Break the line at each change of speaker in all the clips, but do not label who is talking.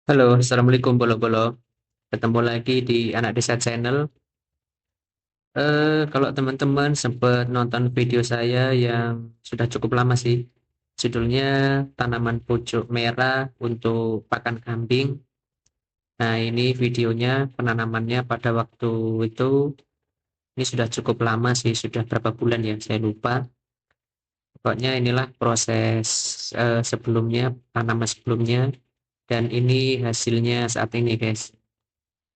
Halo, Assalamualaikum Bolo-Bolo. Ketemu lagi di Anak Desa Channel. Kalau teman-teman sempat nonton video saya yang sudah cukup lama sih, judulnya Tanaman Pucuk Merah untuk Pakan Kambing. Nah, ini videonya penanamannya pada waktu itu, ini sudah cukup lama sih, sudah berapa bulan ya, saya lupa. Pokoknya inilah proses sebelumnya, tanaman sebelumnya, dan ini hasilnya saat ini, guys.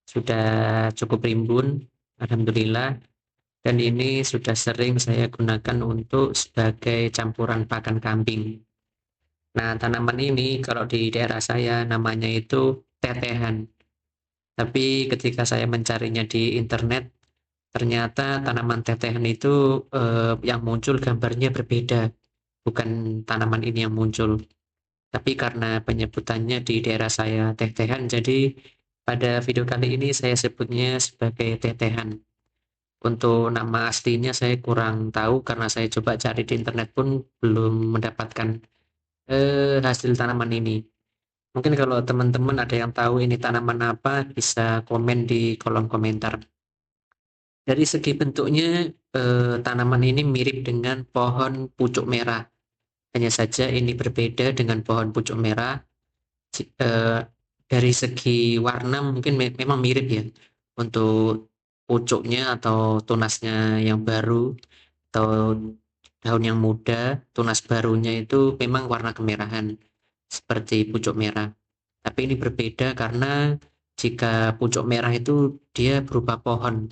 Sudah cukup rimbun, alhamdulillah, dan ini sudah sering saya gunakan untuk sebagai campuran pakan kambing. Nah, tanaman ini kalau di daerah saya namanya itu tetehan, tapi ketika saya mencarinya di internet, ternyata tanaman tetehan itu yang muncul gambarnya berbeda, bukan tanaman ini yang muncul. Tapi karena penyebutannya di daerah saya tetehan, jadi pada video kali ini saya sebutnya sebagai tetehan. Untuk nama aslinya saya kurang tahu karena saya coba cari di internet pun belum mendapatkan hasil tanaman ini. Mungkin kalau teman-teman ada yang tahu ini tanaman apa, bisa komen di kolom komentar. Dari segi bentuknya, tanaman ini mirip dengan pohon pucuk merah. Hanya saja ini berbeda dengan pohon pucuk merah. Dari segi warna mungkin memang mirip ya. Untuk pucuknya atau tunasnya yang baru atau daun yang muda, tunas barunya itu memang warna kemerahan seperti pucuk merah. Tapi ini berbeda karena jika pucuk merah itu dia berupa pohon.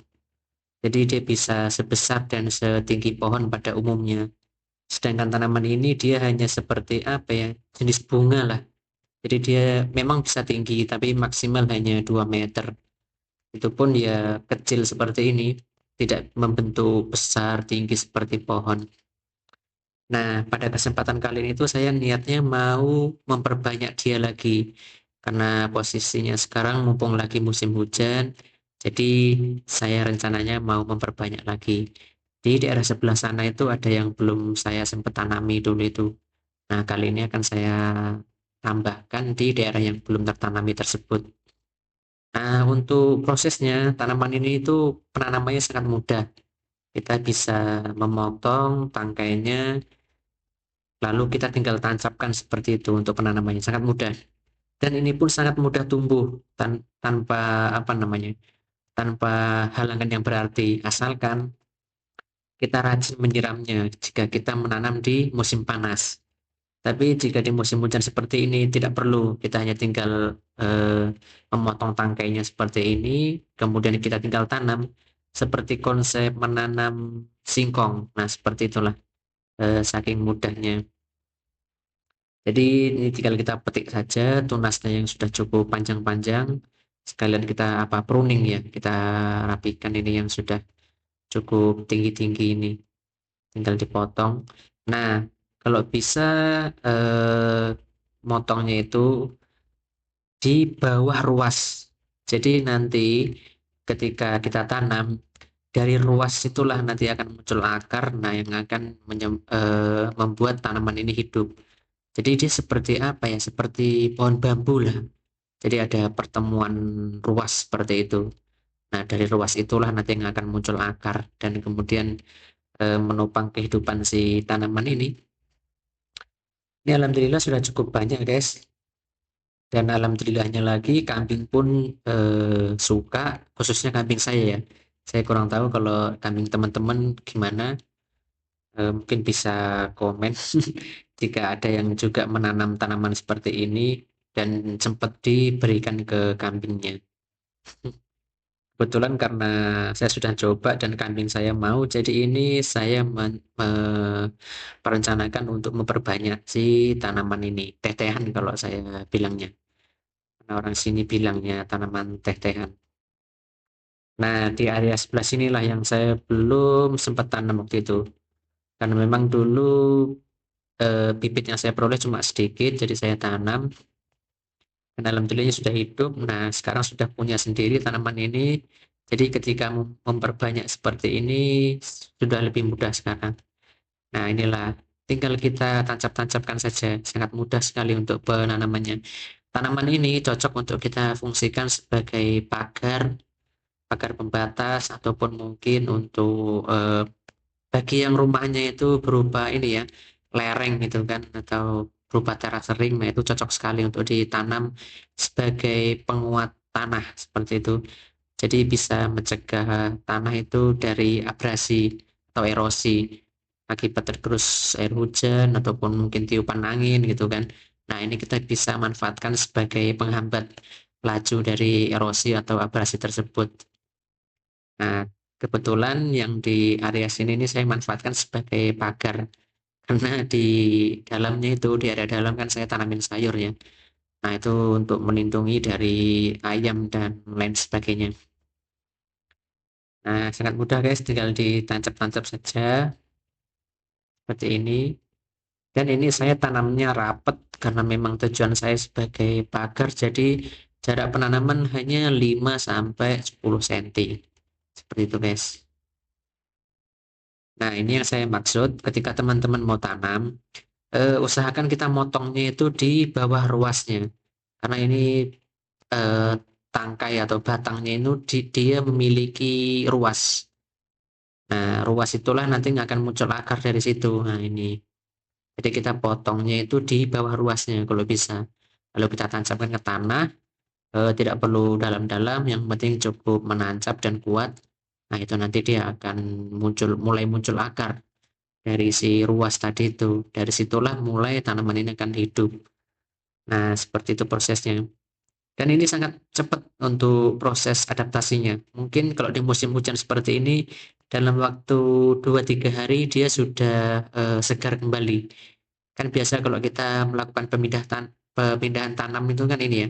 Jadi dia bisa sebesar dan setinggi pohon pada umumnya. Sedangkan tanaman ini dia hanya seperti apa ya, jenis bunga lah. Jadi dia memang bisa tinggi tapi maksimal hanya 2 meter. Itu pun ya kecil seperti ini, tidak membentuk besar tinggi seperti pohon. Nah, pada kesempatan kali ini tuh saya niatnya mau memperbanyak dia lagi. Karena posisinya sekarang mumpung lagi musim hujan, jadi saya rencananya mau memperbanyak lagi. Di daerah sebelah sana itu ada yang belum saya sempat tanami dulu itu. Nah, kali ini akan saya tambahkan di daerah yang belum tertanami tersebut. Nah, untuk prosesnya, tanaman ini itu penanamannya sangat mudah. Kita bisa memotong tangkainya, lalu kita tinggal tancapkan seperti itu untuk penanamannya. Sangat mudah. Dan ini pun sangat mudah tumbuh tanpa apa namanya, tanpa halangan yang berarti. Asalkan kita rajin menyiramnya jika kita menanam di musim panas. Tapi jika di musim hujan seperti ini tidak perlu, kita hanya tinggal memotong tangkainya seperti ini, kemudian kita tinggal tanam seperti konsep menanam singkong. Nah, seperti itulah saking mudahnya. Jadi ini tinggal kita petik saja tunasnya yang sudah cukup panjang-panjang, sekalian kita apa pruning ya, kita rapikan ini yang sudah cukup tinggi-tinggi ini, tinggal dipotong. Nah, kalau bisa motongnya itu di bawah ruas. Jadi nanti ketika kita tanam dari ruas itulah nanti akan muncul akar, nah yang akan membuat tanaman ini hidup. Jadi dia seperti apa ya? Seperti pohon bambu lah. Jadi ada pertemuan ruas seperti itu. Nah, dari ruas itulah nanti yang akan muncul akar dan kemudian menopang kehidupan si tanaman ini. Ini alhamdulillah sudah cukup banyak, guys. Dan alhamdulillahnya lagi kambing pun suka, khususnya kambing saya ya. Saya kurang tahu kalau kambing teman-teman gimana. Mungkin bisa komen jika ada yang juga menanam tanaman seperti ini dan sempat diberikan ke kambingnya. Kebetulan karena saya sudah coba dan kambing saya mau, jadi ini saya merencanakan untuk memperbanyak si tanaman ini. Teh-tehan kalau saya bilangnya. Karena orang sini bilangnya tanaman teh-tehan. Nah, di area sebelah sinilah yang saya belum sempat tanam waktu itu. Karena memang dulu bibit yang saya peroleh cuma sedikit, jadi saya tanam. Dan alhamdulillahnya sudah hidup. Nah, sekarang sudah punya sendiri tanaman ini. Jadi ketika memperbanyak seperti ini sudah lebih mudah sekarang. Nah, inilah tinggal kita tancap-tancapkan saja. Sangat mudah sekali untuk penanamannya. Tanaman ini cocok untuk kita fungsikan sebagai pagar, pagar pembatas ataupun mungkin untuk bagi yang rumahnya itu berupa ini ya, lereng gitu kan atau berupa terasering, nah itu cocok sekali untuk ditanam sebagai penguat tanah seperti itu. Jadi bisa mencegah tanah itu dari abrasi atau erosi akibat tergerus air hujan ataupun mungkin tiupan angin gitu kan. Nah, ini kita bisa manfaatkan sebagai penghambat laju dari erosi atau abrasi tersebut. Nah, kebetulan yang di area sini ini saya manfaatkan sebagai pagar karena di dalamnya itu di area dalam kan saya tanamin sayur ya. Nah, itu untuk melindungi dari ayam dan lain sebagainya. Nah, sangat mudah guys, tinggal ditancap-tancap saja seperti ini. Dan ini saya tanamnya rapet karena memang tujuan saya sebagai pagar, jadi jarak penanaman hanya 5 sampai 10 cm. Seperti itu guys. Nah, ini yang saya maksud ketika teman-teman mau tanam, usahakan kita motongnya itu di bawah ruasnya. Karena ini eh, tangkai atau batangnya itu dia memiliki ruas. Nah, ruas itulah nanti akan muncul akar dari situ. Nah, ini. Jadi kita potongnya itu di bawah ruasnya kalau bisa. Lalu kita tancapkan ke tanah, tidak perlu dalam-dalam, yang penting cukup menancap dan kuat. Nah, itu nanti dia akan mulai muncul akar dari si ruas tadi itu. Dari situlah mulai tanaman ini akan hidup. Nah, seperti itu prosesnya. Dan ini sangat cepat untuk proses adaptasinya. Mungkin kalau di musim hujan seperti ini, dalam waktu 2-3 hari dia sudah segar kembali. Kan biasa kalau kita melakukan pemindahan tanam itu kan ini ya,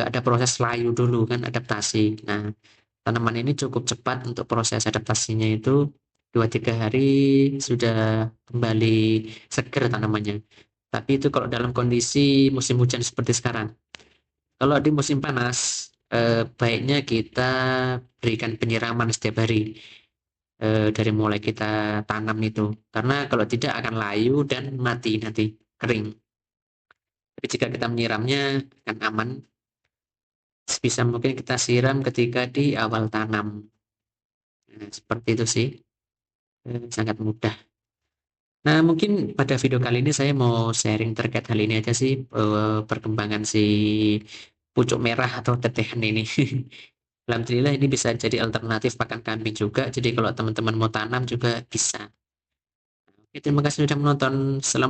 ada proses layu dulu kan adaptasi. Nah, tanaman ini cukup cepat untuk proses adaptasinya itu 2-3 hari sudah kembali segar tanamannya. Tapi itu kalau dalam kondisi musim hujan seperti sekarang. Kalau di musim panas, baiknya kita berikan penyiraman setiap hari dari mulai kita tanam itu. Karena kalau tidak akan layu dan mati nanti, kering. Tapi jika kita menyiramnya akan aman, sebisa mungkin kita siram ketika di awal tanam. Nah, seperti itu sih, sangat mudah. Nah, mungkin pada video kali ini saya mau sharing terkait hal ini aja sih, perkembangan si pucuk merah atau tetehan ini. Alhamdulillah ini bisa jadi alternatif pakan kambing juga. Jadi kalau teman-teman mau tanam juga bisa. Oke, terima kasih sudah menonton. Assalamualaikum.